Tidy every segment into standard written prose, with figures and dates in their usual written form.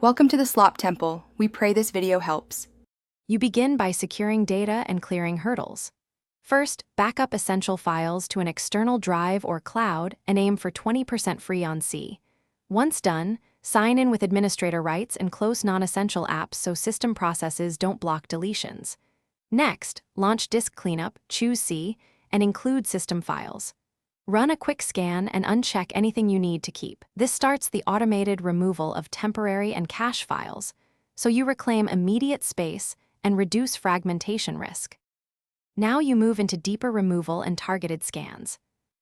Welcome to the Slop Temple. We pray this video helps. You begin by securing data and clearing hurdles. First, back up essential files to an external drive or cloud and aim for 20% free on C. Once done, sign in with administrator rights and close non-essential apps so system processes don't block deletions. Next, launch disk cleanup, choose C, and include system files. Run a quick scan and uncheck anything you need to keep. This starts the automated removal of temporary and cache files, so you reclaim immediate space and reduce fragmentation risk. Now you move into deeper removal and targeted scans.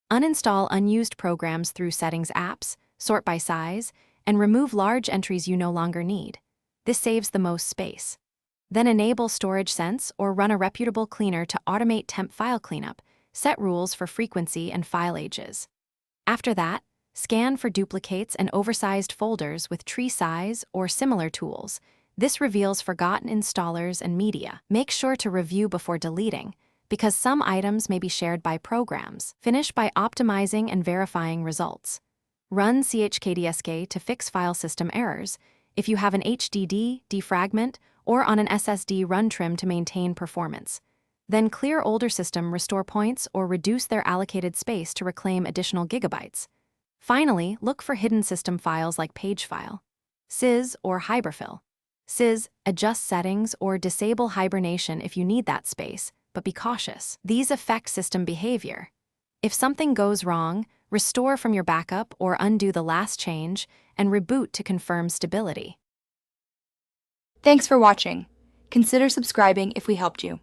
Uninstall unused programs through Settings apps, sort by size, and remove large entries you no longer need. This saves the most space. Then enable Storage Sense or run a reputable cleaner to automate temp file cleanup. Set rules for frequency and file ages. After that, scan for duplicates and oversized folders with tree size or similar tools. This reveals forgotten installers and media. Make sure to review before deleting, because some items may be shared by programs. Finish by optimizing and verifying results. Run chkdsk to fix file system errors. If you have an HDD, defragment, or on an SSD, run trim to maintain performance. Then clear older system restore points or reduce their allocated space to reclaim additional gigabytes. Finally, look for hidden system files like page file, SYS, or Hyperfill. SYS, adjust settings or disable hibernation if you need that space, but be cautious. These affect system behavior. If something goes wrong, restore from your backup or undo the last change and reboot to confirm stability. Thanks for watching. Consider subscribing if we helped you.